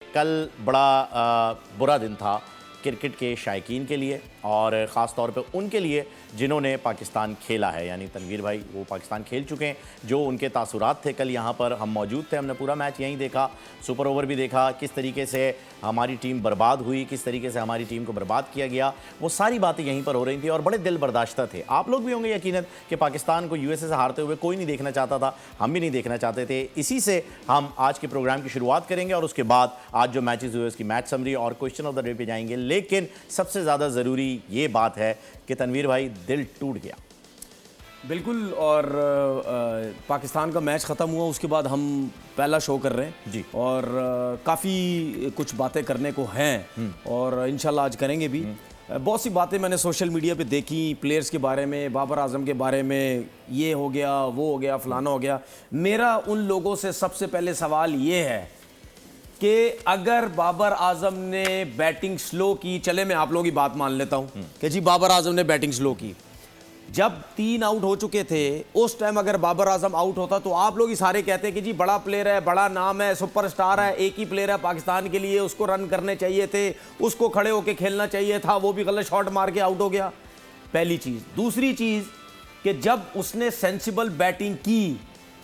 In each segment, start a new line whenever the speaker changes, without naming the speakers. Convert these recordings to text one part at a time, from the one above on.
कल बड़ा बुरा दिन था क्रिकेट के शायकीन के लिए और ख़ास तौर पे उनके लिए जिन्होंने पाकिस्तान खेला है, यानी तनवीर भाई वो पाकिस्तान खेल चुके हैं। जो उनके तासुरात थे, कल यहाँ पर हम मौजूद थे, हमने पूरा मैच यहीं देखा, सुपर ओवर भी देखा, किस तरीके से हमारी टीम बर्बाद हुई, किस तरीके से हमारी टीम को बर्बाद किया गया, वो सारी बातें यहीं पर हो रही थी और बड़े दिल बर्दाश्ता थे। आप लोग भी होंगे यकीनन कि पाकिस्तान को यूएसए से हारते हुए कोई नहीं देखना चाहता था, हम भी नहीं देखना चाहते थे। इसी से हम आज के प्रोग्राम की शुरुआत करेंगे और उसके बाद आज जो मैचेस हुए उसकी मैच समरी और क्वेश्चन ऑफ द डे पे जाएंगे। लेकिन सबसे ज़्यादा ज़रूरी ये बात है कि तनवीर भाई दिल टूट गया।
बिल्कुल। और पाकिस्तान का मैच ख़त्म हुआ, उसके बाद हम पहला शो कर रहे हैं
जी
और काफ़ी कुछ बातें करने को हैं और इंशाल्लाह आज करेंगे भी। बहुत सी बातें मैंने सोशल मीडिया पे देखी, प्लेयर्स के बारे में, बाबर आजम के बारे में, ये हो गया वो हो गया फलाना हो गया। मेरा उन लोगों से सबसे पहले सवाल ये है कि अगर बाबर आजम ने बैटिंग स्लो की, चले मैं आप लोगों की बात मान लेता हूं कि जी बाबर आजम ने बैटिंग स्लो की, जब 3 आउट हो चुके थे उस टाइम अगर बाबर आजम आउट होता तो आप लोग ही सारे कहते हैं कि जी बड़ा प्लेयर है, बड़ा नाम है, सुपरस्टार है, एक ही प्लेयर है पाकिस्तान के लिए, उसको रन करने चाहिए थे, उसको खड़े होकर खेलना चाहिए था, वो भी गलत शॉट मार के आउट हो गया। पहली चीज़। दूसरी चीज़ कि जब उसने सेंसिबल बैटिंग की,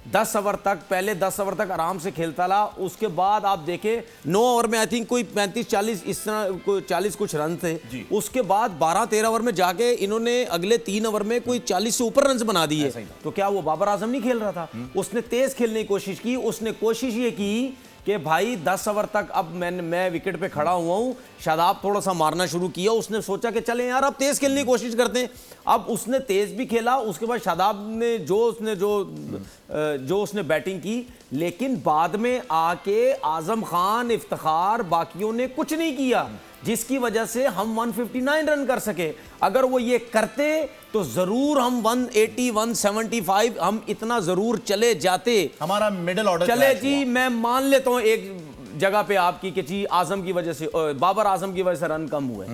10 ओवर तक, पहले 10 ओवर तक आराम से खेलता रहा, उसके बाद आप देखें 9 ओवर में आई थिंक कोई 35-40 इस तरह 40 कुछ रन थे, उसके बाद 12-13 ओवर में जाके इन्होंने अगले 3 ओवर में कोई 40 से ऊपर रन बना दिए। तो क्या वो बाबर आजम नहीं खेल रहा था? उसने तेज खेलने की कोशिश की, उसने कोशिश ये की कि भाई 10 ओवर तक अब मैं विकेट पे खड़ा हुआ हूं, शादाब थोड़ा सा मारना शुरू किया, उसने सोचा कि चलें यार अब तेज खेलने की कोशिश करते हैं। अब उसने तेज भी खेला, उसके बाद शादाब ने जो उसने बैटिंग की, लेकिन बाद में आके आजम खान, इफ्तिखार, बाकियों ने कुछ नहीं किया, जिसकी वजह से हम 159 रन कर सके। अगर वो ये करते तो जरूर हम 180, 175 हम इतना जरूर चले जाते।
हमारा मिडिल ऑर्डर
चले जी, मैं मान लेता हूं एक जगह पे आपकी कि जी आजम की वजह से, बाबर आजम की वजह से रन कम हुए।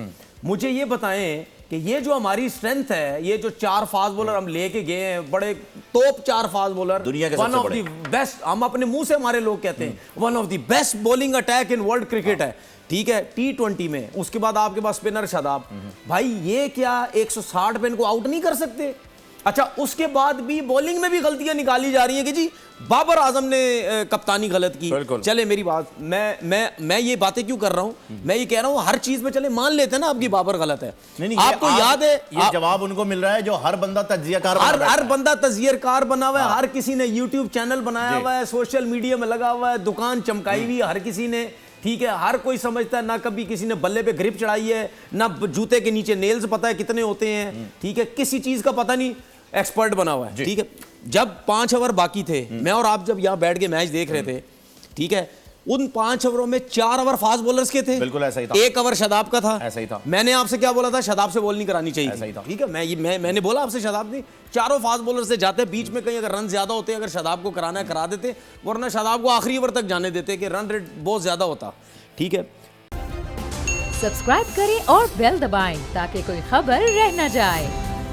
मुझे ये बताएं कि ये जो हमारी स्ट्रेंथ है, ये जो 4 फास्ट बॉलर हम लेके गए हैं, बड़े टॉप 4 फास्ट बॉलर,
दुनिया के
वन ऑफ द बेस्ट, हम अपने मुंह से हमारे लोग कहते हैं one of the best bowling attack in world cricket है, ठीक है, T20 में। उसके बाद आपके पास स्पिनर शादाब, भाई ये क्या 160 पे इनको आउट नहीं कर सकते? अच्छा, उसके बाद भी बॉलिंग में भी गलतियां निकाली जा रही हैं कि जी बाबर आजम ने कप्तानी गलत की। चले मेरी बात, मैं ये बातें क्यों कर रहा हूं? मैं ये कह रहा हूं हर चीज में चले मान लेते हैं ना आपकी बाबर गलत है।
नहीं,
आपको याद है
ये जवाब उनको मिल रहा है जो हर बंदा तज्जियाकार
हर बंदा तज्जियाकार बना हुआ है, हर किसी ने यूट्यूब चैनल बनाया हुआ है, सोशल मीडिया में लगा हुआ है, दुकान चमकाई हुई है हर किसी ने, ठीक है, हर कोई समझता है, ना कभी किसी ने बल्ले पे ग्रिप चढ़ाई है, ना जूते के नीचे नेल्स पता है कितने होते हैं, ठीक है, किसी चीज का पता नहीं, एक्सपर्ट बना हुआ है, ठीक है। जब 5 ओवर बाकी थे, मैं और आप जब यहां बैठ के मैच देख रहे थे, ठीक है, उन 5 ओवरों में 4 ओवर फास्ट बॉलर्स के थे,
बिल्कुल ऐसा ही था,
1 ओवर शादाब का था,
ऐसा ही था।
मैंने आपसे क्या बोला था? शादाब से बॉल नहीं करानी चाहिए,
ऐसा ही था,
ठीक है, मैंने बोला आपसे शादाब नहीं, चारों फास्ट बॉलर से जाते, बीच में कहीं अगर रन ज्यादा होते, अगर शादाब को कराना है करा देते, वरना शादाब को आखिरी ओवर तक जाने देते कि रन रेट बहुत ज्यादा होता, ठीक है।
सब्सक्राइब करें और बेल दबाएं ताकि कोई खबर रह न जाए।